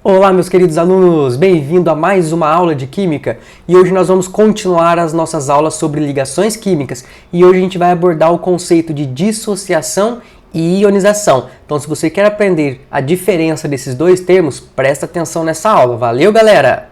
Olá, meus queridos alunos! Bem-vindo a mais uma aula de Química e hoje nós vamos continuar as nossas aulas sobre ligações químicas e hoje a gente vai abordar o conceito de dissociação e ionização. Então, se você quer aprender a diferença desses dois termos, presta atenção nessa aula. Valeu, galera!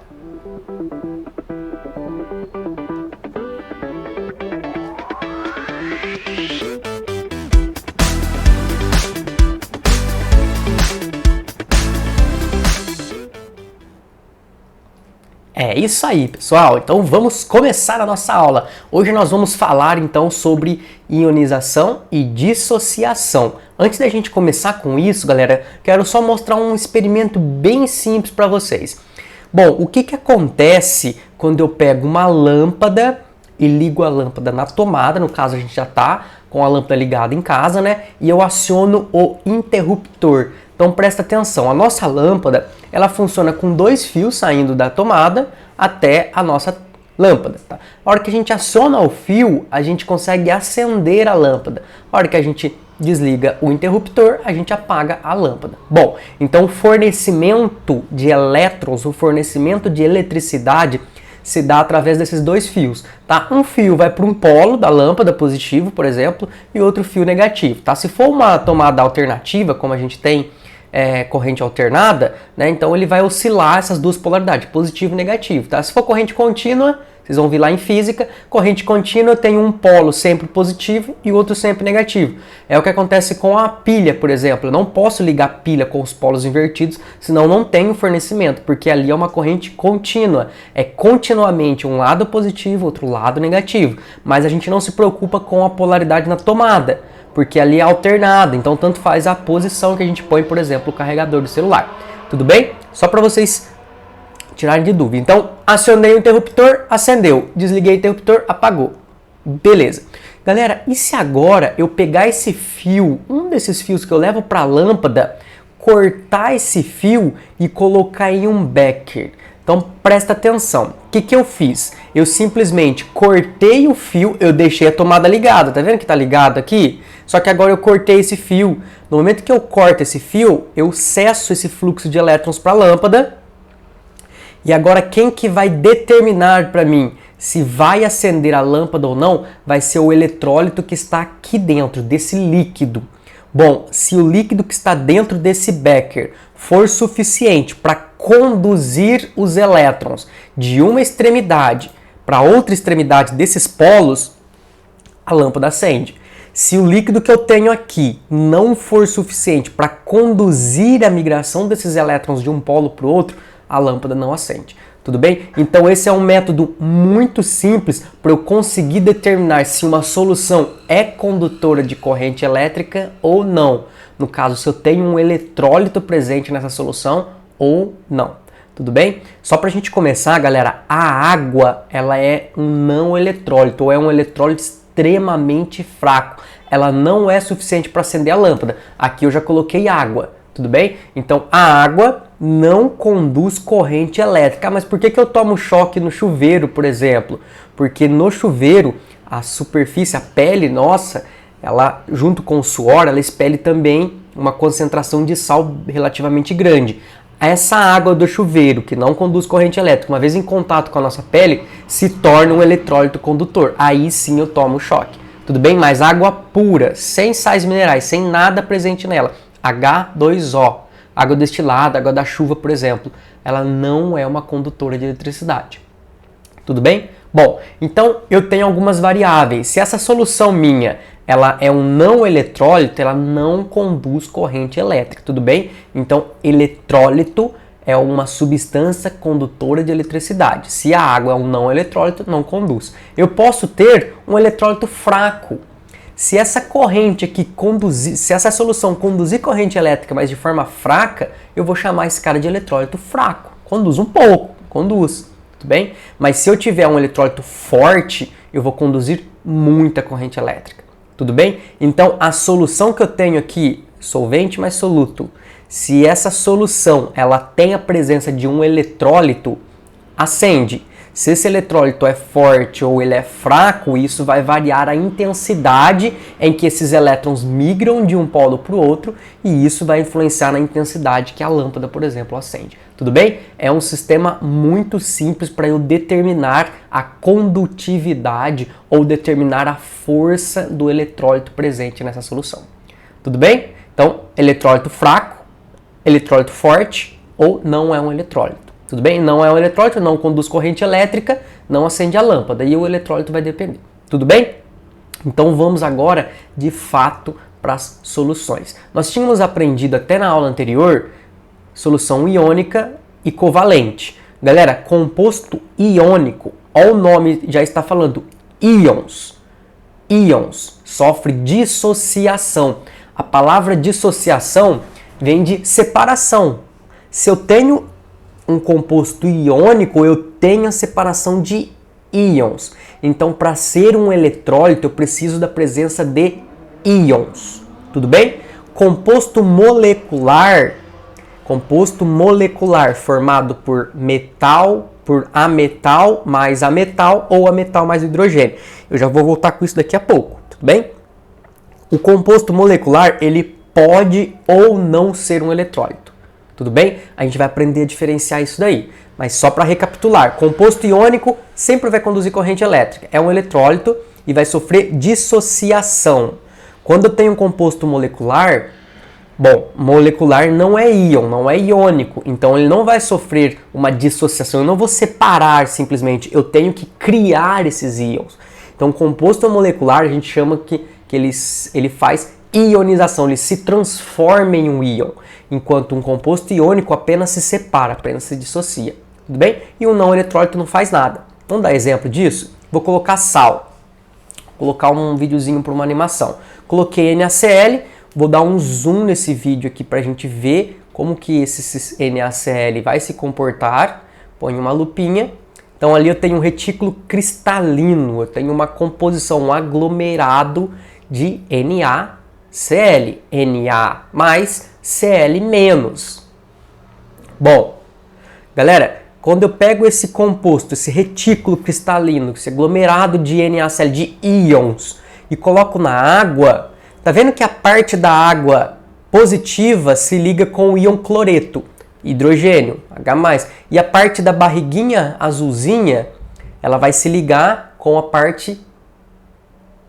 É isso aí, pessoal. Então vamos começar a nossa aula. Hoje nós vamos falar então sobre ionização e dissociação. Antes da gente começar com isso, galera, quero só mostrar um experimento bem simples para vocês. Bom, o que acontece quando eu pego uma lâmpada e ligo a lâmpada na tomada, no caso a gente já está com a lâmpada ligada em casa, né? E eu aciono o interruptor. Então presta atenção, a nossa lâmpada ela funciona com dois fios saindo da tomada até a nossa lâmpada. Tá? A hora que a gente aciona o fio, a gente consegue acender a lâmpada. A hora que a gente desliga o interruptor, a gente apaga a lâmpada. Bom, então o fornecimento de elétrons, o fornecimento de eletricidade se dá através desses dois fios, tá? Um fio vai para um polo da lâmpada, positivo, por exemplo, e outro fio negativo, tá? Se for uma tomada alternativa, como a gente tem corrente alternada, né? Então ele vai oscilar essas duas polaridades, positivo e negativo, tá? Se for corrente contínua, vocês vão vir lá em física, corrente contínua tem um polo sempre positivo e outro sempre negativo. É o que acontece com a pilha, por exemplo. Eu não posso ligar pilha com os polos invertidos, senão não tenho fornecimento, porque ali é uma corrente contínua. É continuamente um lado positivo, outro lado negativo. Mas a gente não se preocupa com a polaridade na tomada, porque ali é alternada, então tanto faz a posição que a gente põe, por exemplo, o carregador do celular. Tudo bem? Só para vocês tirarem de dúvida. Então, acionei o interruptor, acendeu. Desliguei o interruptor, apagou. Beleza. Galera, e se agora eu pegar esse fio, um desses fios que eu levo para a lâmpada, cortar esse fio e colocar em um becker? Então, presta atenção. O que eu fiz? Eu simplesmente cortei o fio, eu deixei a tomada ligada. Tá vendo que tá ligado aqui? Só que agora eu cortei esse fio. No momento que eu corto esse fio, eu cesso esse fluxo de elétrons para a lâmpada. E agora quem que vai determinar para mim se vai acender a lâmpada ou não, vai ser o eletrólito que está aqui dentro desse líquido. Bom, se o líquido que está dentro desse becker for suficiente para conduzir os elétrons de uma extremidade para outra extremidade desses polos, a lâmpada acende. Se o líquido que eu tenho aqui não for suficiente para conduzir a migração desses elétrons de um polo para o outro, a lâmpada não acende. Tudo bem? Então esse é um método muito simples para eu conseguir determinar se uma solução é condutora de corrente elétrica ou não. No caso, se eu tenho um eletrólito presente nessa solução ou não. Tudo bem? Só para a gente começar, galera, a água ela é um não eletrólito, ou é um eletrólito extremamente fraco. Ela não é suficiente para acender a lâmpada. Aqui eu já coloquei água. Tudo bem? Então a água não conduz corrente elétrica. Mas por que eu tomo choque no chuveiro, por exemplo? Porque no chuveiro, a superfície, a pele nossa, ela junto com o suor, ela expele também uma concentração de sal relativamente grande. Essa água do chuveiro, que não conduz corrente elétrica, uma vez em contato com a nossa pele, se torna um eletrólito condutor. Aí sim eu tomo choque. Tudo bem? Mas água pura, sem sais minerais, sem nada presente nela, H2O, água destilada, água da chuva, por exemplo, ela não é uma condutora de eletricidade. Tudo bem? Bom, então eu tenho algumas variáveis. Se essa solução minha ela é um não eletrólito, ela não conduz corrente elétrica, tudo bem? Então, eletrólito é uma substância condutora de eletricidade. Se a água é um não eletrólito, não conduz. Eu posso ter um eletrólito fraco. Se essa corrente aqui conduzir, se essa solução conduzir corrente elétrica, mas de forma fraca, eu vou chamar esse cara de eletrólito fraco. Conduz um pouco, conduz, tudo bem? Mas se eu tiver um eletrólito forte, eu vou conduzir muita corrente elétrica, tudo bem? Então a solução que eu tenho aqui, solvente mais soluto, se essa solução ela tem a presença de um eletrólito, acende. Se esse eletrólito é forte ou ele é fraco, isso vai variar a intensidade em que esses elétrons migram de um polo para o outro e isso vai influenciar na intensidade que a lâmpada, por exemplo, acende. Tudo bem? É um sistema muito simples para eu determinar a condutividade ou determinar a força do eletrólito presente nessa solução. Tudo bem? Então, eletrólito fraco, eletrólito forte ou não é um eletrólito. Tudo bem? Não é um eletrólito, não conduz corrente elétrica, não acende a lâmpada e o eletrólito vai depender. Tudo bem? Então vamos agora, de fato, para as soluções. Nós tínhamos aprendido até na aula anterior solução iônica e covalente. Galera, composto iônico, olha o nome, já está falando, íons. Íons, sofre dissociação. A palavra dissociação vem de separação. Se eu tenho um composto iônico, eu tenho a separação de íons. Então, para ser um eletrólito, eu preciso da presença de íons. Tudo bem? Composto molecular formado por metal, por ametal mais ametal ou ametal mais hidrogênio. Eu já vou voltar com isso daqui a pouco, tudo bem? O composto molecular, ele pode ou não ser um eletrólito, tudo bem? A gente vai aprender a diferenciar isso daí. Mas só para recapitular, composto iônico sempre vai conduzir corrente elétrica. É um eletrólito e vai sofrer dissociação. Quando eu tenho um composto molecular, bom, molecular não é íon, não é iônico, então ele não vai sofrer uma dissociação, eu não vou separar simplesmente, eu tenho que criar esses íons. Então, composto molecular a gente chama que ele faz ionização, ele se transforma em um íon, enquanto um composto iônico apenas se separa, apenas se dissocia, tudo bem? E um não eletrólito não faz nada. Vamos dar exemplo disso? Vou colocar sal, vou colocar um videozinho para uma animação. Coloquei NaCl. Vou dar um zoom nesse vídeo aqui para a gente ver como que esse NaCl vai se comportar. Põe uma lupinha. Então ali eu tenho um retículo cristalino, eu tenho uma composição, um aglomerado de NaCl. Na mais Cl menos. Bom, galera, quando eu pego esse composto, esse retículo cristalino, esse aglomerado de NaCl, de íons, e coloco na água, tá vendo que a parte da água positiva se liga com o íon cloreto, hidrogênio, H+, e a parte da barriguinha azulzinha, ela vai se ligar com a parte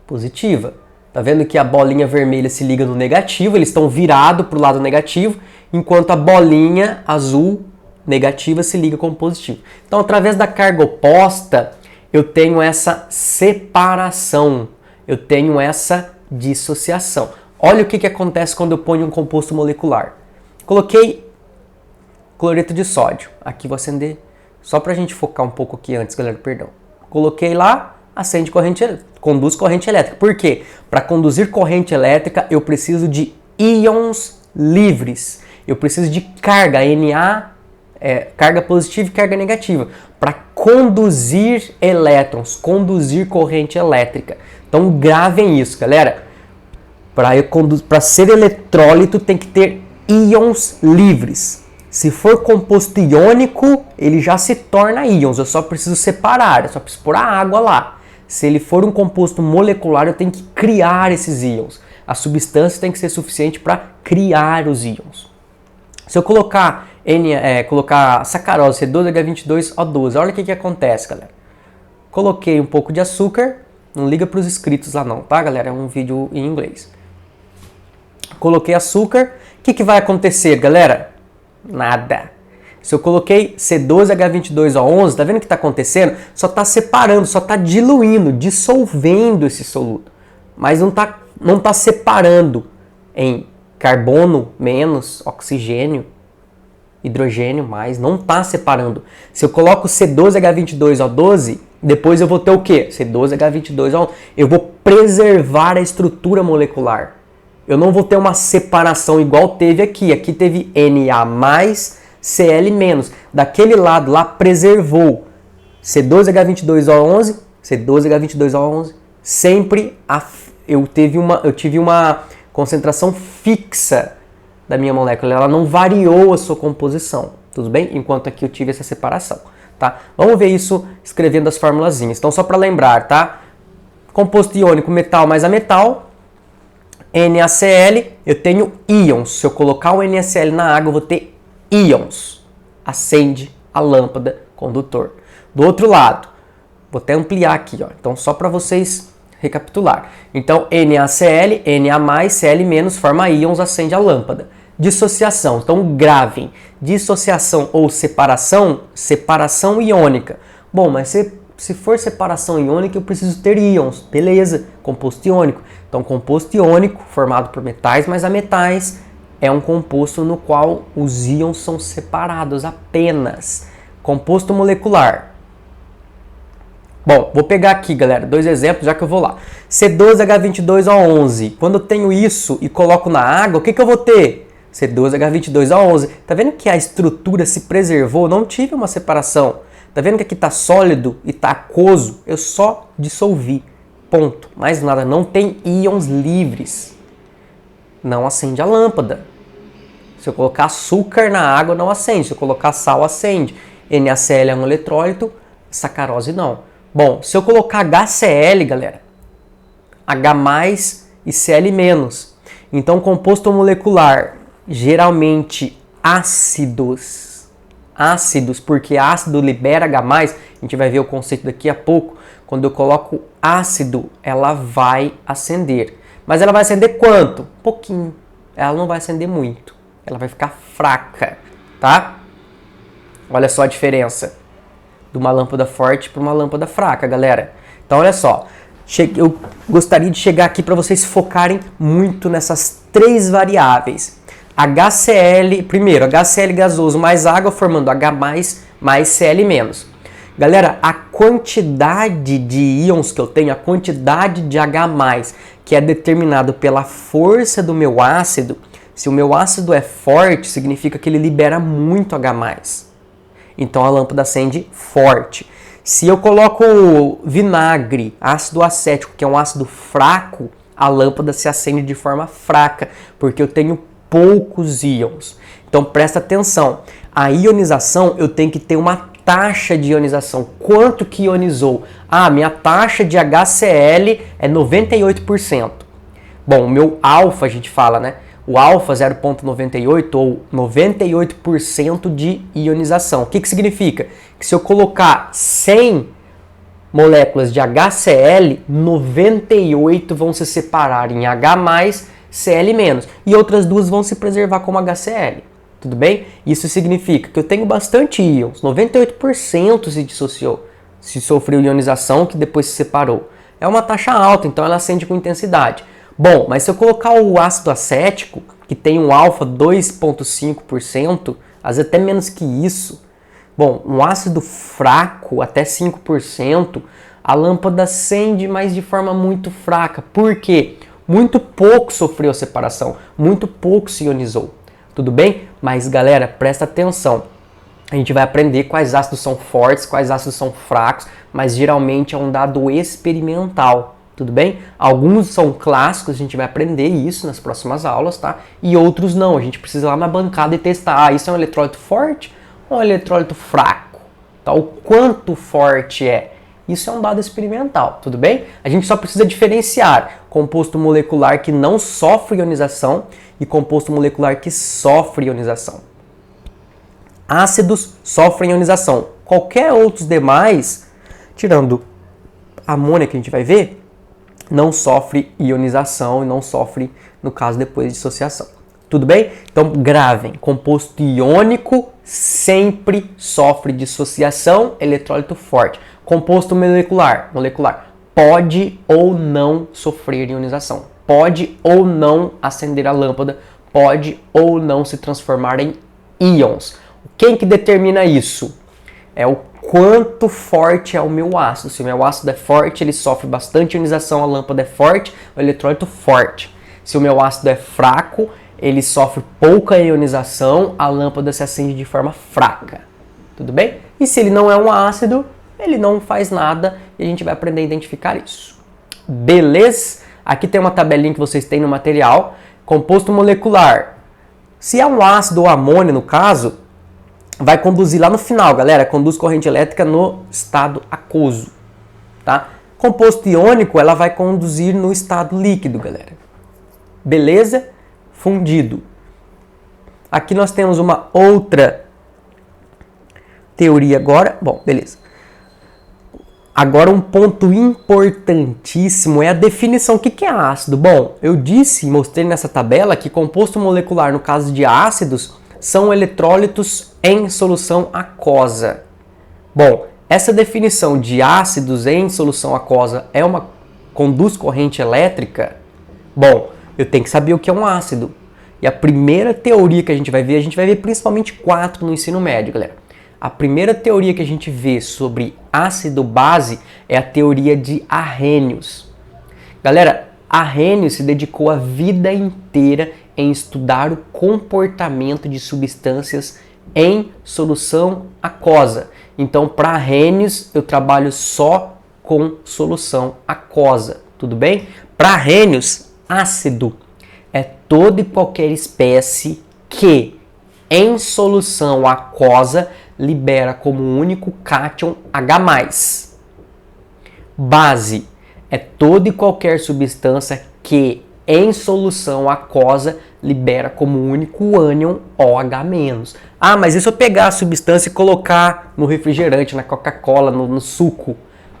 positiva. Tá vendo que a bolinha vermelha se liga no negativo, eles estão virados para o lado negativo, enquanto a bolinha azul negativa se liga com o positivo. Então, através da carga oposta, eu tenho essa separação, eu tenho essa dissociação. Olha o que acontece quando eu ponho um composto molecular. Coloquei cloreto de sódio. Aqui vou acender, só para a gente focar um pouco aqui antes, galera, perdão. Coloquei lá, acende corrente elétrica, conduz corrente elétrica. Por quê? Para conduzir corrente elétrica, eu preciso de íons livres. Eu preciso de carga, carga positiva e carga negativa, para conduzir elétrons, conduzir corrente elétrica. Então gravem isso, galera. Para ser eletrólito tem que ter íons livres. Se for composto iônico, ele já se torna íons. Eu só preciso separar, eu só preciso pôr a água lá. Se ele for um composto molecular, eu tenho que criar esses íons. A substância tem que ser suficiente para criar os íons. Se eu colocar sacarose, C12H22O12, olha o que acontece, galera. Coloquei um pouco de açúcar, não liga para os inscritos lá não, tá, galera? É um vídeo em inglês. Coloquei açúcar, o que vai acontecer, galera? Nada. Se eu coloquei C12H22O11, tá vendo o que está acontecendo? Só está separando, só está diluindo, dissolvendo esse soluto. Mas não tá separando em carbono menos, oxigênio, hidrogênio mais, não está separando. Se eu coloco C12H22O12, depois eu vou ter o quê? C12H22O11. Eu vou preservar a estrutura molecular. Eu não vou ter uma separação igual teve aqui. Aqui teve Na+, Cl-. Daquele lado lá preservou. C12H22O11, C12H22O11. Sempre eu tive uma concentração fixa da minha molécula. Ela não variou a sua composição. Tudo bem? Enquanto aqui eu tive essa separação. Tá? Vamos ver isso escrevendo as formulazinhas. Então, só para lembrar, tá? Composto iônico, metal mais ametal. NaCl, eu tenho íons. Se eu colocar o NaCl na água, eu vou ter íons. acende a lâmpada condutor. Do outro lado, vou até ampliar aqui, ó. Então só para vocês recapitular. Então NaCl, Na+, Cl- forma íons, acende a lâmpada. Dissociação, então gravem. Dissociação ou separação, separação iônica. Bom, mas se for separação iônica, eu preciso ter íons. Beleza, composto iônico. Então composto iônico, formado por metais mais ametais, é um composto no qual os íons são separados apenas. Composto molecular. Bom, vou pegar aqui, galera, 2 exemplos, já que eu vou lá. C12H22O11. Quando eu tenho isso e coloco na água, o que eu vou ter? C12H22O11. Tá vendo que a estrutura se preservou? Não tive uma separação. Tá vendo que aqui tá sólido e tá aquoso? Eu só dissolvi. Ponto. Mais nada. Não tem íons livres. Não acende a lâmpada. Se eu colocar açúcar na água, não acende. Se eu colocar sal, acende. NaCl é um eletrólito, sacarose não. Bom, se eu colocar HCl, galera, H+, e Cl-. Então, composto molecular, geralmente ácidos. Ácidos, porque ácido libera H+, a gente vai ver o conceito daqui a pouco. Quando eu coloco ácido, ela vai acender. Mas ela vai acender quanto? Pouquinho. Ela não vai acender muito. Ela vai ficar fraca, tá? Olha só a diferença de uma lâmpada forte para uma lâmpada fraca, galera. Então, olha só. Eu gostaria de chegar aqui para vocês focarem muito nessas 3 variáveis. HCl, primeiro, HCl gasoso mais água formando H+, mais Cl-. Galera, a quantidade de íons que eu tenho, a quantidade de H+, que é determinado pela força do meu ácido, se o meu ácido é forte, significa que ele libera muito H+. Então a lâmpada acende forte. Se eu coloco vinagre, ácido acético, que é um ácido fraco, a lâmpada se acende de forma fraca, porque eu tenho poucos íons. Então presta atenção, a ionização eu tenho que ter uma taxa de ionização. Quanto que ionizou? Ah, minha taxa de HCl é 98%. Bom, o meu alfa a gente fala, né? O alfa 0,98 ou 98% de ionização. O que significa? Que se eu colocar 100 moléculas de HCl, 98 vão se separar em H+, Cl-. E outras 2 vão se preservar como HCl. Tudo bem? Isso significa que eu tenho bastante íons. 98% se dissociou, se sofreu ionização que depois se separou. É uma taxa alta, então ela acende com intensidade. Bom, mas se eu colocar o ácido acético, que tem um alfa 2,5%, às vezes até menos que isso, bom, um ácido fraco, até 5%, a lâmpada acende, mas de forma muito fraca. Por quê? Muito pouco sofreu a separação, muito pouco se ionizou. Tudo bem? Mas galera, presta atenção. A gente vai aprender quais ácidos são fortes, quais ácidos são fracos, mas geralmente é um dado experimental. Tudo bem? Alguns são clássicos, a gente vai aprender isso nas próximas aulas, tá? E outros não, a gente precisa ir lá na bancada e testar. Ah, isso é um eletrólito forte ou um eletrólito fraco? Tá? O quanto forte é? Isso é um dado experimental, tudo bem? A gente só precisa diferenciar composto molecular que não sofre ionização e composto molecular que sofre ionização. Ácidos sofrem ionização. Qualquer outros demais, tirando a amônia que a gente vai ver, não sofre ionização e não sofre, no caso, depois de dissociação. Tudo bem? Então, gravem. Composto iônico sempre sofre dissociação, eletrólito forte. Composto molecular pode ou não sofrer ionização. Pode ou não acender a lâmpada. Pode ou não se transformar em íons. Quem que determina isso? É o quanto forte é o meu ácido. Se o meu ácido é forte, ele sofre bastante ionização, a lâmpada é forte, o eletrólito forte. Se o meu ácido é fraco, ele sofre pouca ionização, a lâmpada se acende de forma fraca. Tudo bem? E se ele não é um ácido, ele não faz nada e a gente vai aprender a identificar isso. Beleza? Aqui tem uma tabelinha que vocês têm no material. Composto molecular. Se é um ácido ou amônia, no caso, vai conduzir lá no final, galera, conduz corrente elétrica no estado aquoso, tá? Composto iônico, ela vai conduzir no estado líquido, galera. Beleza? Fundido. Aqui nós temos uma outra teoria agora. Bom, beleza. Agora um ponto importantíssimo é a definição. O que é ácido? Bom, eu disse e mostrei nessa tabela que composto molecular, no caso de ácidos, são eletrólitos em solução aquosa. Bom, essa definição de ácidos em solução aquosa conduz corrente elétrica? Bom, eu tenho que saber o que é um ácido. E a primeira teoria que a gente vai ver principalmente 4 no ensino médio, galera. A primeira teoria que a gente vê sobre ácido-base é a teoria de Arrhenius. Galera, Arrhenius se dedicou a vida inteira em estudar o comportamento de substâncias em solução aquosa. Então, para Arrhenius, eu trabalho só com solução aquosa, tudo bem? Para Arrhenius, ácido é toda e qualquer espécie que, em solução aquosa, libera como único cátion H+. Base é toda e qualquer substância que, em solução aquosa, libera como único ânion OH-. Ah, mas e se eu pegar a substância e colocar no refrigerante, na Coca-Cola, no suco?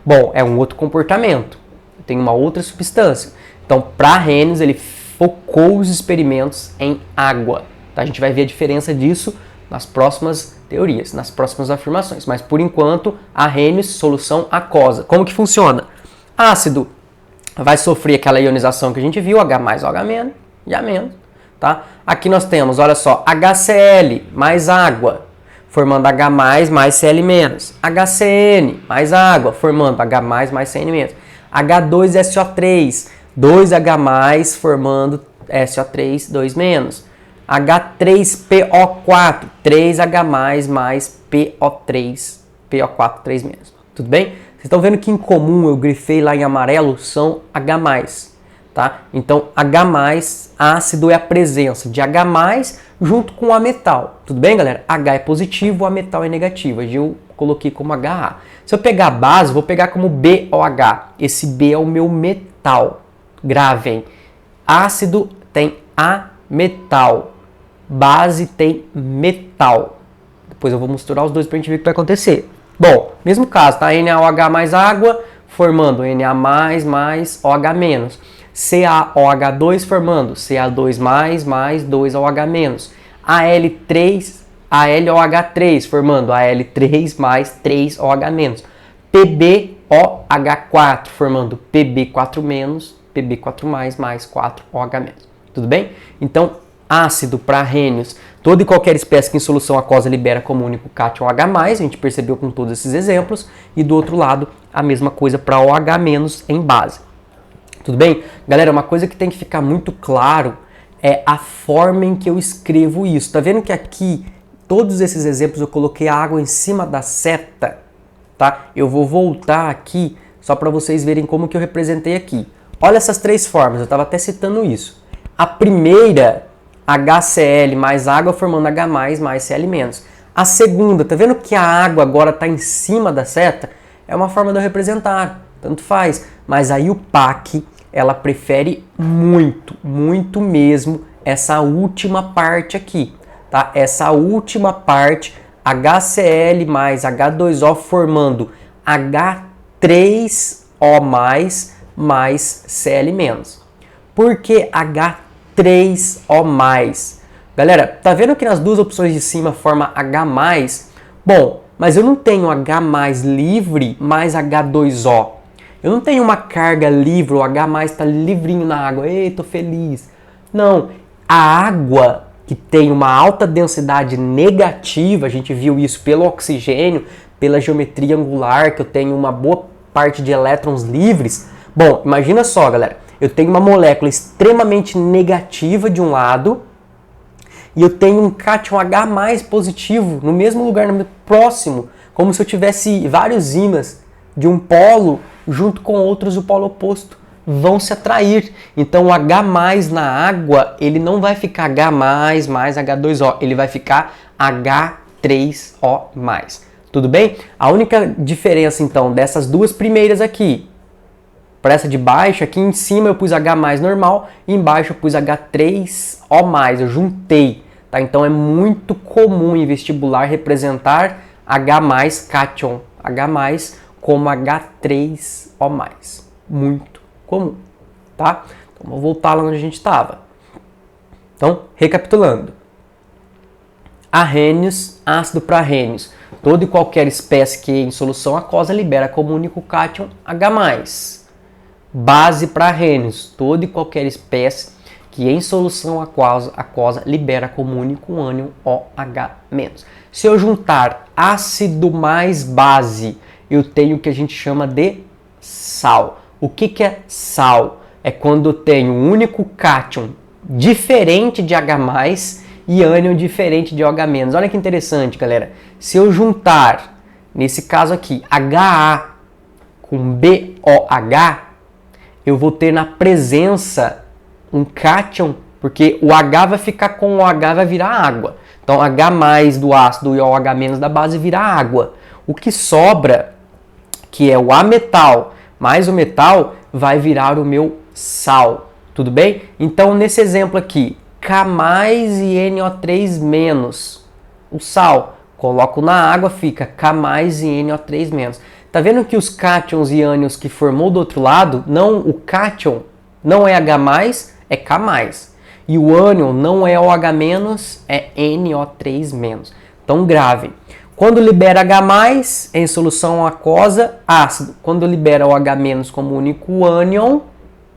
Bom, é um outro comportamento. Tem uma outra substância. Então, para Arrhenius, ele focou os experimentos em água. Tá? A gente vai ver a diferença disso nas próximas teorias, nas próximas afirmações. Mas, por enquanto, Arrhenius, solução aquosa. Como que funciona? Ácido vai sofrer aquela ionização que a gente viu, H+, OH- e A-. Tá? Aqui nós temos, olha só, HCl mais água, formando H+, mais Cl-. HCN mais água, formando H+, mais Cn-. H2SO3, 2H+, formando SO3, 2-. H3PO4, 3H+, mais PO3, PO4, 3-. Tudo bem? Vocês estão vendo que em comum eu grifei lá em amarelo são H+, tá? Então H+, ácido é a presença de H+, junto com a metal. Tudo bem, galera? H é positivo, a metal é negativa. Eu coloquei como HA. Se eu pegar a base, vou pegar como BOH. Esse B é o meu metal. Gravem. Ácido tem A metal. Base tem metal. Depois eu vou misturar os dois para a gente ver o que vai acontecer. Bom, mesmo caso, tá? NaOH mais água, formando Na mais OH-. CaOH2 formando Ca2 mais 2OH-. ALOH3 formando Al3 mais 3OH-. PbOH4 formando Pb4-, Pb4 mais 4OH-. Tudo bem? Então, ácido para Arrhenius, toda e qualquer espécie que em solução aquosa libera como único cátion H+, a gente percebeu com todos esses exemplos, e do outro lado, a mesma coisa para OH- em base. Tudo bem? Galera, uma coisa que tem que ficar muito claro é a forma em que eu escrevo isso. Tá vendo que aqui, todos esses exemplos eu coloquei a água em cima da seta, tá? Eu vou voltar aqui só para vocês verem como que eu representei aqui. Olha essas 3 formas, eu estava até citando isso. A primeira, HCl mais água formando H+, mais Cl-. A segunda, tá vendo que a água agora está em cima da seta? É uma forma de eu representar, tanto faz. Mas aí o PAC, ela prefere muito mesmo essa última parte aqui, tá? Essa última parte, HCl mais H2O formando H3O mais Cl-. Por que H3O+? Galera, tá vendo que nas duas opções de cima forma H+? Bom, mas eu não tenho H+ livre mais H2O. Eu não tenho uma carga livre, o H+ está livrinho na água. Ei, tô feliz. Não, a água que tem uma alta densidade negativa, a gente viu isso pelo oxigênio, pela geometria angular, que eu tenho uma boa parte de elétrons livres. Bom, imagina só, galera. Eu tenho uma molécula extremamente negativa de um lado e eu tenho um cátion H+ positivo no mesmo lugar, próximo, como se eu tivesse vários ímãs de um polo junto com outros do polo oposto. Vão se atrair. Então o H+ na água, ele não vai ficar H+ mais H2O, ele vai ficar H3O+. Tudo bem? A única diferença então dessas duas primeiras aqui, para essa de baixo, aqui em cima eu pus H+ normal e embaixo eu pus H3O+, eu juntei. Tá? Então é muito comum em vestibular representar H+, cátion H+, como H3O+. Muito comum, tá? Então, vou voltar lá onde a gente estava. Então, recapitulando. Arrênios, ácido para arrênios. Toda e qualquer espécie que em solução aquosa libera como único cátion H+. Base para arrênios. Toda e qualquer espécie que em solução aquosa libera como único ânion OH-. Se eu juntar ácido mais base, eu tenho o que a gente chama de sal. O que é sal? É quando eu tenho um único cátion diferente de H+, e ânion diferente de OH-. Olha que interessante, galera. Se eu juntar, nesse caso aqui, HA com BOH, eu vou ter na presença um cátion, porque o H vai ficar com o OH, vai virar água. Então, H+ do ácido e OH- da base vira água. O que sobra, que é o A metal mais o metal, vai virar o meu sal. Tudo bem? Então, nesse exemplo aqui, K+ e NO3-, o sal. Coloco na água, fica K+ e NO3-. Tá vendo que os cátions e ânions que formou do outro lado, não, o cátion não é H+, é K+. E o ânion não é OH-, é NO3-. Então, gravem. Quando libera H+, em solução aquosa, ácido. Quando libera OH- como único ânion,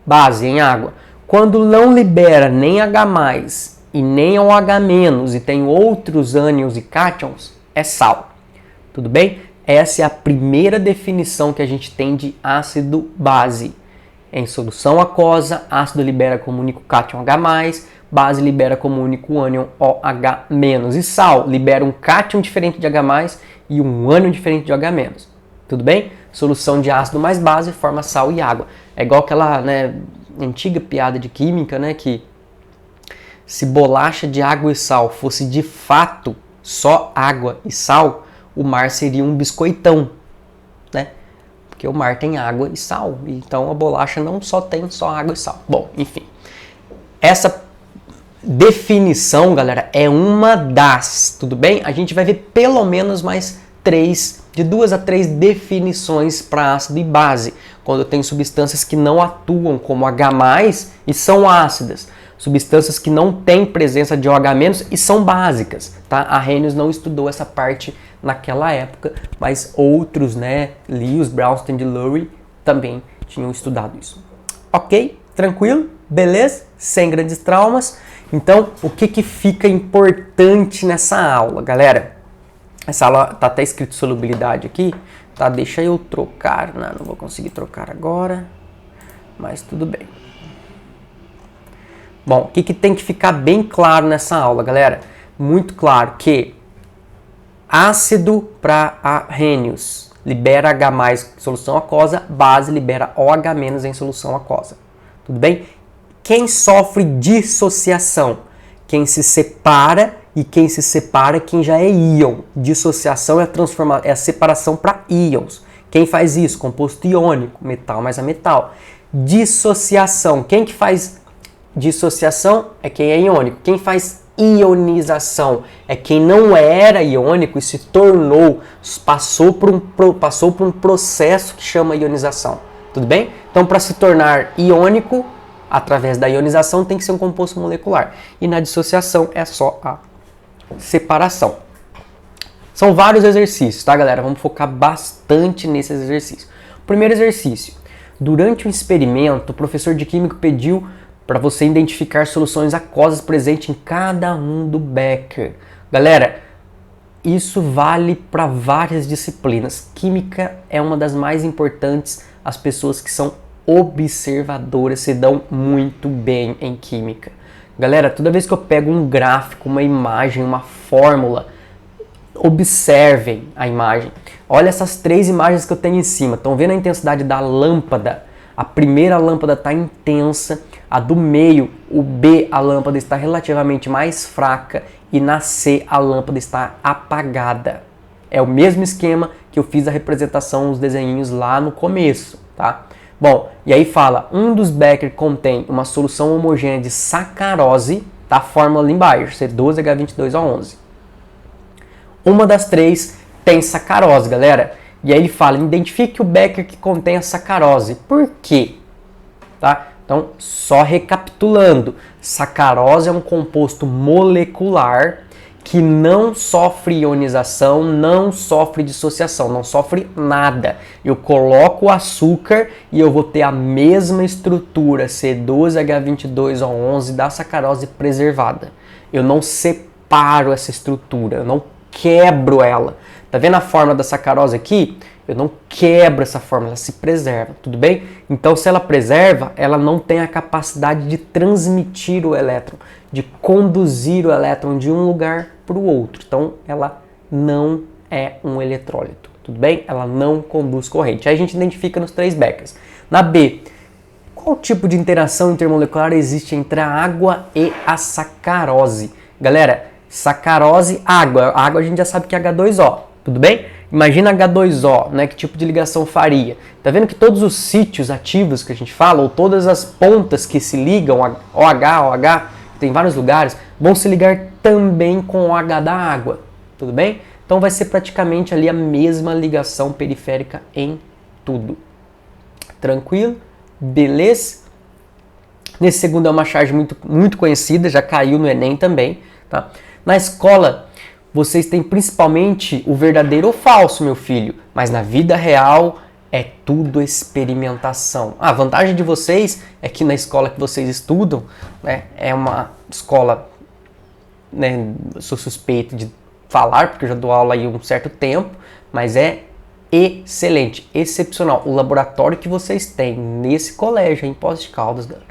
base, em água. Quando não libera nem H+, e nem OH- e tem outros ânions e cátions, é sal. Tudo bem? Essa é a primeira definição que a gente tem de ácido-base. Em solução aquosa, ácido libera como único cátion H+, base libera como único ânion OH-. E sal libera um cátion diferente de H+, e um ânion diferente de OH-. Tudo bem? Solução de ácido mais base forma sal e água. É igual aquela, antiga piada de química, que se bolacha de água e sal fosse de fato só água e sal, o mar seria um biscoitão, porque o mar tem água e sal, então a bolacha não só tem só água e sal. Bom, enfim, essa definição, galera, é uma das, tudo bem? A gente vai ver pelo menos mais de 2 a 3 definições para ácido e base, quando eu tenho substâncias que não atuam como H+, e são ácidas, substâncias que não têm presença de OH- e são básicas, tá? Arrhenius não estudou essa parte naquela época, mas outros, Lewis, Brownstein e Lurie também tinham estudado isso. Ok? Tranquilo? Beleza? Sem grandes traumas. Então, o que fica importante nessa aula, galera? Essa aula tá até escrito solubilidade aqui, tá? Deixa eu trocar, não vou conseguir trocar agora, mas tudo bem. Bom, o que tem que ficar bem claro nessa aula, galera? Muito claro que ácido para arrênios libera H+ em solução aquosa, base libera OH- em solução aquosa. Tudo bem? Quem sofre dissociação? Quem se separa, e quem se separa é quem já é íon. Dissociação é a separação para íons. Quem faz isso? Composto iônico, metal mais a metal. Dissociação. Quem que faz dissociação é quem é iônico. Quem faz ionização é quem não era iônico e se tornou, passou por um processo que chama ionização. Tudo bem? Então, para se tornar iônico, através da ionização, tem que ser um composto molecular. E na dissociação é só a separação. São vários exercícios, tá, galera? Vamos focar bastante nesses exercícios. Primeiro exercício. Durante um experimento, o professor de química pediu para você identificar soluções aquosas presentes em cada um do becker. Galera, isso vale para várias disciplinas. Química é uma das mais importantes. As pessoas que são observadoras se dão muito bem em química. Galera, toda vez que eu pego um gráfico, uma imagem, uma fórmula, observem a imagem. Olha essas 3 imagens que eu tenho em cima. Estão vendo a intensidade da lâmpada? A primeira lâmpada está intensa, a do meio, o B, a lâmpada está relativamente mais fraca e na C a lâmpada está apagada. É o mesmo esquema que eu fiz a representação, os desenhinhos lá no começo, tá? Bom, e aí fala, um dos becker contém uma solução homogênea de sacarose, tá? A fórmula ali embaixo, C12H22O11. Uma das 3 tem sacarose, galera. E aí ele fala, identifique o Becker que contém a sacarose. Por quê? Tá? Então, só recapitulando, sacarose é um composto molecular que não sofre ionização, não sofre dissociação, não sofre nada. Eu coloco o açúcar e eu vou ter a mesma estrutura C12H22O11 da sacarose preservada. Eu não separo essa estrutura, eu não quebro ela. Tá vendo a forma da sacarose aqui? Eu não quebro essa forma, ela se preserva, tudo bem? Então, se ela preserva, ela não tem a capacidade de transmitir o elétron, de conduzir o elétron de um lugar para o outro. Então, ela não é um eletrólito, tudo bem? Ela não conduz corrente. Aí a gente identifica nos 3 Beckers. Na B, qual tipo de interação intermolecular existe entre a água e a sacarose? Galera, sacarose, água. A água a gente já sabe que é H2O, tudo bem? Imagina H2O, né? Que tipo de ligação faria? Tá vendo que todos os sítios ativos que a gente fala, ou todas as pontas que se ligam, OH, tem vários lugares, vão se ligar também com o H da água, tudo bem? Então vai ser praticamente ali a mesma ligação periférica em tudo. Tranquilo? Beleza? Nesse segundo é uma charge muito conhecida, já caiu no Enem também, tá? Na escola, vocês têm principalmente o verdadeiro ou falso, meu filho, mas na vida real é tudo experimentação. A vantagem de vocês é que na escola que vocês estudam, né, é uma escola, né, sou suspeito de falar, porque eu já dou aula aí há um certo tempo, mas é excelente, excepcional. O laboratório que vocês têm nesse colégio, em Poços de Caldas, galera,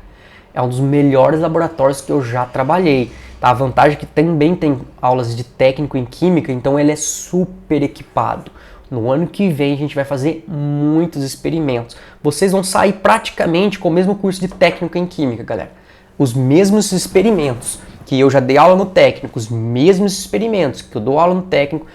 é um dos melhores laboratórios que eu já trabalhei. Tá? A vantagem é que também tem aulas de técnico em química, então ele é super equipado. No ano que vem a gente vai fazer muitos experimentos. Vocês vão sair praticamente com o mesmo curso de técnico em química, galera. Os mesmos experimentos que eu já dei aula no técnico, os mesmos experimentos que eu dou aula no técnico,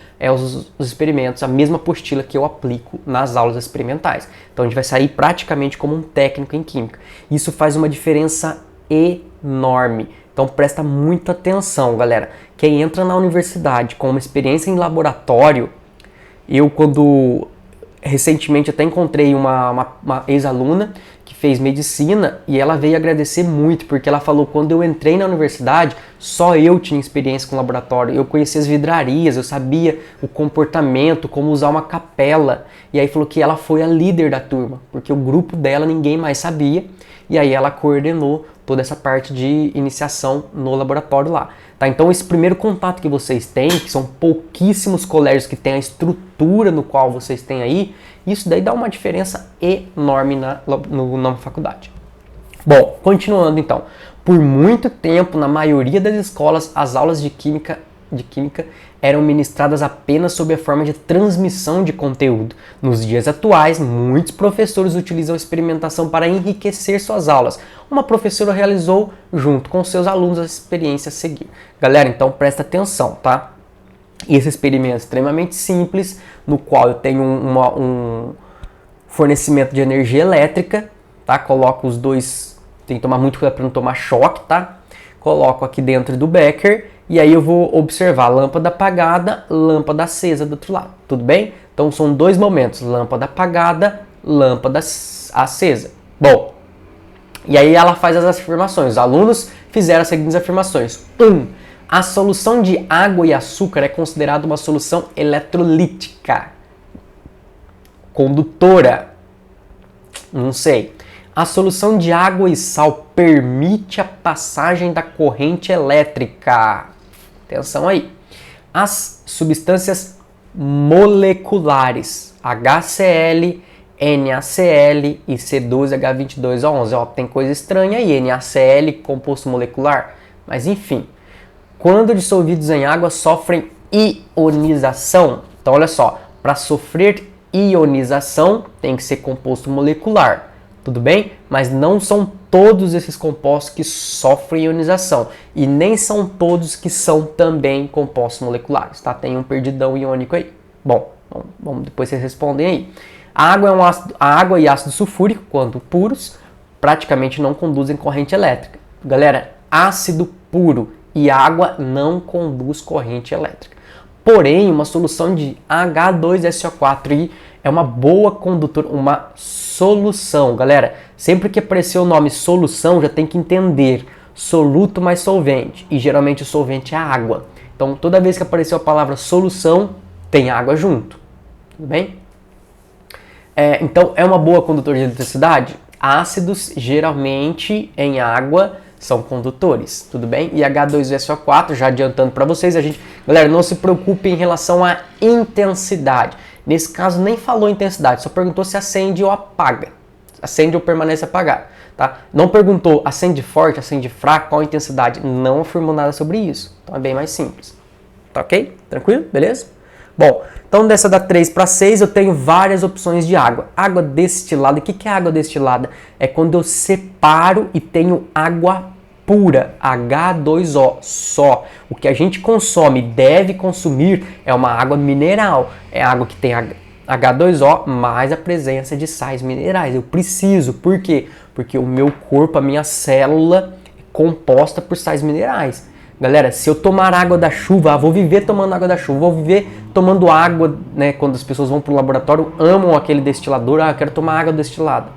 os experimentos, a mesma apostila que eu aplico nas aulas experimentais. Então a gente vai sair praticamente como um técnico em química. Isso faz uma diferença enorme. Então presta muita atenção, galera. Quem entra na universidade com uma experiência em laboratório, eu recentemente até encontrei uma ex-aluna que fez medicina e ela veio agradecer muito, porque ela falou, quando eu entrei na universidade, só eu tinha experiência com laboratório, eu conhecia as vidrarias, eu sabia o comportamento, como usar uma capela, e aí falou que ela foi a líder da turma, porque o grupo dela ninguém mais sabia, e aí ela coordenou toda essa parte de iniciação no laboratório lá. Tá? Então esse primeiro contato que vocês têm, que são pouquíssimos colégios que têm a estrutura no qual vocês têm aí, isso daí dá uma diferença enorme na faculdade. Bom, continuando então. Por muito tempo, na maioria das escolas, as aulas de química eram ministradas apenas sob a forma de transmissão de conteúdo. Nos dias atuais, muitos professores utilizam a experimentação para enriquecer suas aulas. Uma professora realizou, junto com seus alunos, a experiência a seguir. Galera, então presta atenção, tá? Esse experimento é extremamente simples, no qual eu tenho um fornecimento de energia elétrica, tá? Coloco os dois, tem que tomar muito cuidado para não tomar choque, tá? Coloco aqui dentro do becker e aí eu vou observar lâmpada apagada, lâmpada acesa do outro lado, tudo bem? Então são dois momentos, lâmpada apagada, lâmpada acesa. Bom, e aí ela faz as afirmações, os alunos fizeram as seguintes afirmações. 1. A solução de água e açúcar é considerada uma solução eletrolítica. Condutora. Não sei. A solução de água e sal permite a passagem da corrente elétrica. Atenção aí. As substâncias moleculares, HCl, NaCl e C12H22O11. Ó, tem coisa estranha aí, NaCl, composto molecular. Mas enfim, quando dissolvidos em água sofrem ionização. Então olha só, para sofrer ionização tem que ser composto molecular. Tudo bem? Mas não são todos esses compostos que sofrem ionização. E nem são todos que são também compostos moleculares, tá? Tem um perdidão iônico aí. Bom, vamos depois vocês respondem aí. A água e ácido sulfúrico, quando puros, praticamente não conduzem corrente elétrica. Galera, ácido puro e água não conduz corrente elétrica. Porém, uma solução de H2SO4 é uma boa condutora, uma solução. Galera, sempre que aparecer o nome solução, já tem que entender soluto mais solvente. E geralmente o solvente é a água. Então, toda vez que aparecer a palavra solução, tem água junto. Tudo bem? Então, é uma boa condutora de eletricidade? Ácidos, geralmente, em água, são condutores, tudo bem? E H2SO4, já adiantando para vocês, galera, não se preocupe em relação à intensidade. Nesse caso, nem falou intensidade, só perguntou se acende ou apaga. Acende ou permanece apagado, tá? Não perguntou acende forte, acende fraco, qual a intensidade. Não afirmou nada sobre isso. Então é bem mais simples. Tá ok? Tranquilo? Beleza? Bom, então dessa da 3 para 6 eu tenho várias opções de água. Água destilada, o que é água destilada? É quando eu separo e tenho água pura, H2O, só. O que a gente consome, deve consumir, é uma água mineral. É água que tem H2O mais a presença de sais minerais. Eu preciso, por quê? Porque o meu corpo, a minha célula é composta por sais minerais. Galera, se eu tomar água da chuva, vou viver tomando água da chuva, vou viver tomando água, né? Quando as pessoas vão para o laboratório, amam aquele destilador, eu quero tomar água destilada.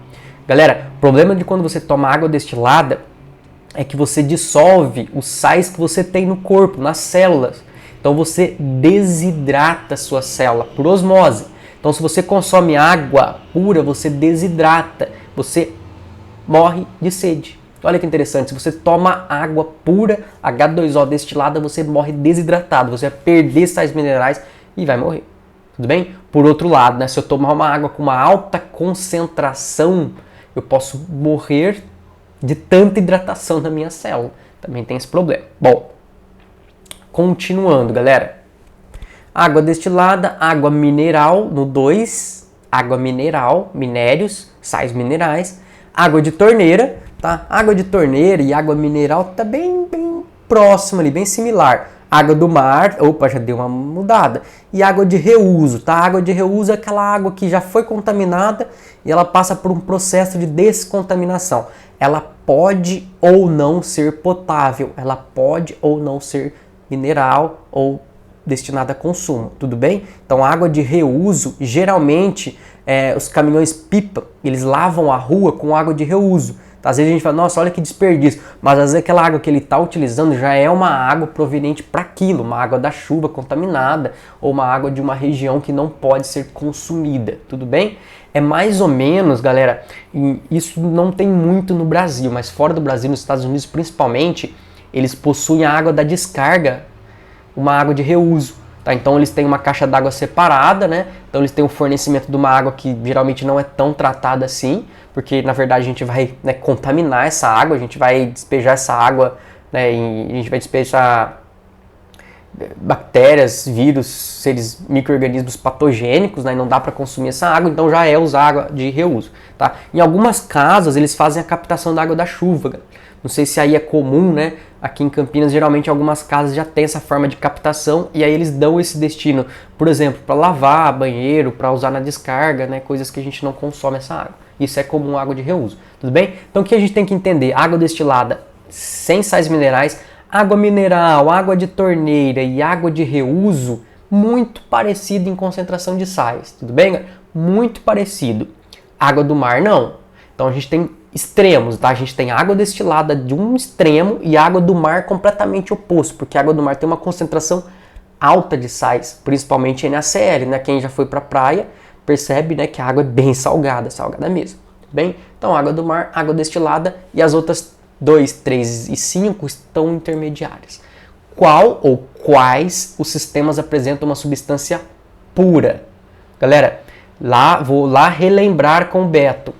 Galera, o problema de quando você toma água destilada é que você dissolve os sais que você tem no corpo, nas células. Então você desidrata a sua célula por osmose. Então se você consome água pura, você desidrata, você morre de sede. Olha que interessante, se você toma água pura, H2O destilada, você morre desidratado, você vai perder sais minerais e vai morrer. Tudo bem? Por outro lado, né, se eu tomar uma água com uma alta concentração, eu posso morrer de tanta hidratação na minha célula. Também tem esse problema. Bom, continuando, galera. Água destilada, água mineral no 2, água mineral, minérios, sais minerais, água de torneira, tá? Água de torneira e água mineral tá bem próximo ali, bem similar. Água do mar, opa, já deu uma mudada. E água de reuso, tá? Água de reuso é aquela água que já foi contaminada e ela passa por um processo de descontaminação. Ela pode ou não ser potável, ela pode ou não ser mineral ou destinada a consumo, tudo bem? Então, água de reuso, geralmente, os caminhões pipa, eles lavam a rua com água de reuso. Tá? Às vezes a gente fala, nossa, olha que desperdício, mas às vezes aquela água que ele está utilizando já é uma água proveniente para aquilo, uma água da chuva contaminada ou uma água de uma região que não pode ser consumida, tudo bem? É mais ou menos, galera, isso não tem muito no Brasil, mas fora do Brasil, nos Estados Unidos principalmente, eles possuem a água da descarga, uma água de reuso. Tá? Então eles têm uma caixa d'água separada, né? Então eles têm o fornecimento de uma água que geralmente não é tão tratada assim, porque na verdade a gente vai, né, contaminar essa água, a gente vai despejar essa água, né, e a gente vai despejar bactérias, vírus, seres, micro-organismos patogênicos, né, e não dá para consumir essa água, então já é usar água de reuso. Tá? Em algumas casas eles fazem a captação da água da chuva. Não sei se aí é comum, né? Aqui em Campinas, geralmente algumas casas já tem essa forma de captação e aí eles dão esse destino, por exemplo, para lavar banheiro, para usar na descarga, né? Coisas que a gente não consome essa água. Isso é comum, água de reuso, tudo bem? Então o que a gente tem que entender? Água destilada sem sais minerais, água mineral, água de torneira e água de reuso, muito parecido em concentração de sais, tudo bem? Muito parecido. Água do mar não. Então a gente tem extremos, tá? A gente tem água destilada de um extremo e água do mar completamente oposto, porque a água do mar tem uma concentração alta de sais, principalmente NaCl, né? Quem já foi para a praia percebe, né, que a água é bem salgada, salgada mesmo, tudo bem? Então água do mar, água destilada e as outras 2, 3 e 5 estão intermediárias. Qual ou quais os sistemas apresentam uma substância pura? Galera, vou lá relembrar com o Beto.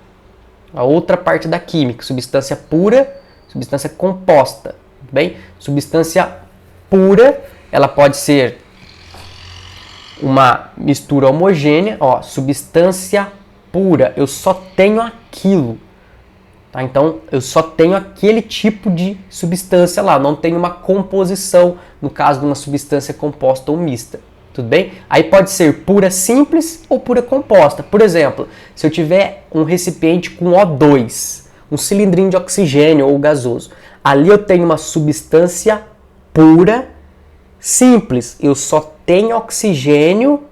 A outra parte da química, substância pura, substância composta, tudo bem? Substância pura, ela pode ser uma mistura homogênea, ó, substância pura, eu só tenho aquilo, tá? Então eu só tenho aquele tipo de substância lá, não tenho uma composição, no caso de uma substância composta ou mista. Tudo bem? Aí pode ser pura simples ou pura composta. Por exemplo, se eu tiver um recipiente com O2, um cilindrinho de oxigênio ou gasoso, ali eu tenho uma substância pura simples. Eu só tem oxigênio,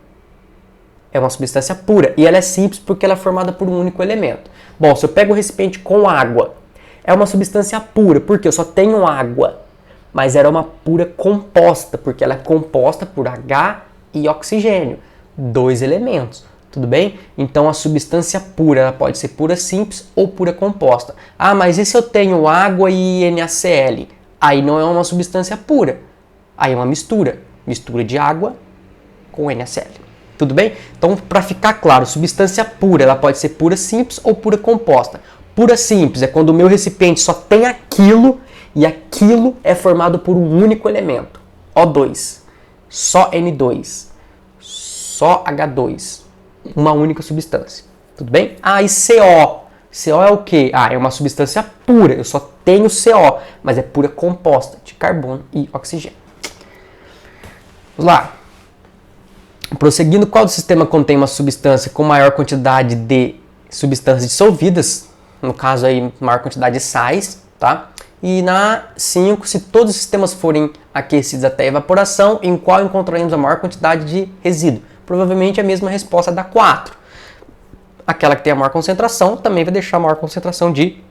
é uma substância pura. E ela é simples porque ela é formada por um único elemento. Bom, se eu pego um recipiente com água, é uma substância pura, porque eu só tenho água. Mas era uma pura composta, porque ela é composta por H e oxigênio. 2 elementos. Tudo bem? Então a substância pura ela pode ser pura simples ou pura composta. Ah, mas e se eu tenho água e NaCl? Aí não é uma substância pura. Aí é uma mistura. Mistura de água com NaCl. Tudo bem? Então, para ficar claro, substância pura ela pode ser pura simples ou pura composta. Pura simples é quando o meu recipiente só tem aquilo e aquilo é formado por um único elemento. O2. Só N2. Só H2. Uma única substância. Tudo bem? Ah, e CO. CO é o quê? Ah, é uma substância pura. Eu só tenho CO, mas é pura composta de carbono e oxigênio. Vamos lá. Prosseguindo, qual do sistema contém uma substância com maior quantidade de substâncias dissolvidas? No caso aí, maior quantidade de sais, tá? E na 5, se todos os sistemas forem aquecidos até a evaporação, em qual encontraremos a maior quantidade de resíduo? Provavelmente a mesma resposta da 4. Aquela que tem a maior concentração também vai deixar a maior concentração de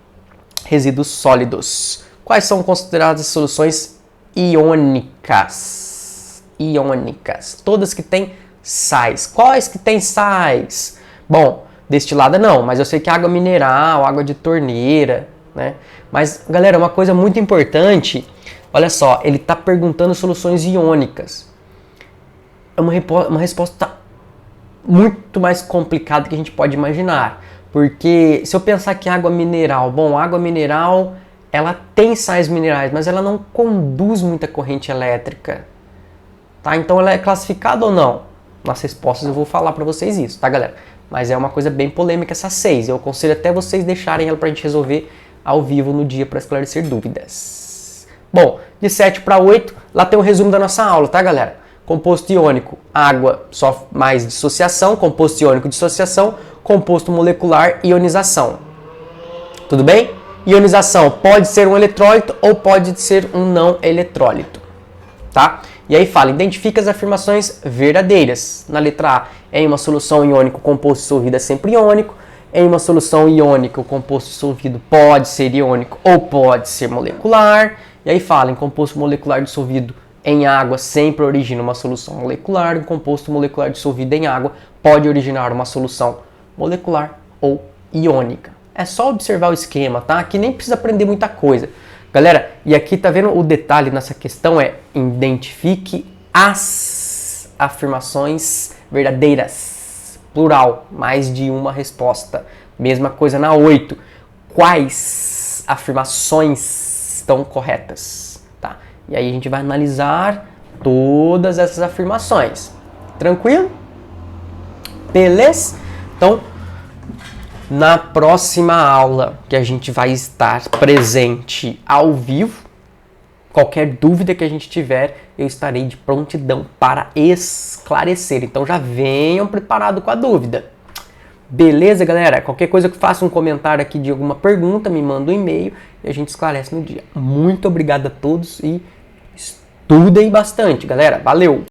resíduos sólidos. Quais são consideradas as soluções iônicas? Iônicas. Todas que têm sais. Quais que têm sais? Bom, destilada não, mas eu sei que água mineral, água de torneira, né? Mas, galera, uma coisa muito importante, olha só, ele está perguntando soluções iônicas. É uma resposta muito mais complicada que a gente pode imaginar. Porque se eu pensar que água mineral, bom, água mineral, ela tem sais minerais, mas ela não conduz muita corrente elétrica. Tá? Então ela é classificada ou não? Nas respostas eu vou falar para vocês isso, tá, galera? Mas é uma coisa bem polêmica essa 6. Eu aconselho até vocês deixarem ela pra gente resolver ao vivo no dia para esclarecer dúvidas. Bom, de 7 para 8, lá tem o resumo da nossa aula, tá, galera? Composto iônico, água, só mais dissociação. Composto iônico, dissociação. Composto molecular, ionização. Tudo bem? Ionização pode ser um eletrólito ou pode ser um não eletrólito. Tá? E aí fala, identifica as afirmações verdadeiras. Na letra A, em uma solução iônica, o composto dissolvido é sempre iônico. Em uma solução iônica, o composto dissolvido pode ser iônico ou pode ser molecular. E aí fala, em composto molecular dissolvido em água sempre origina uma solução molecular. Um composto molecular dissolvido em água pode originar uma solução molecular ou iônica. É só observar o esquema, tá? Aqui nem precisa aprender muita coisa. Galera, e aqui tá vendo o detalhe nessa questão é identifique as afirmações verdadeiras. Plural, mais de uma resposta. Mesma coisa na 8. Quais afirmações estão corretas? Tá? E aí a gente vai analisar todas essas afirmações. Tranquilo? Beleza? Então, na próxima aula que a gente vai estar presente ao vivo, qualquer dúvida que a gente tiver, eu estarei de prontidão para esclarecer. Então já venham preparado com a dúvida. Beleza, galera? Qualquer coisa que faça um comentário aqui de alguma pergunta, me manda um e-mail e a gente esclarece no dia. Muito obrigado a todos e estudem bastante, galera. Valeu!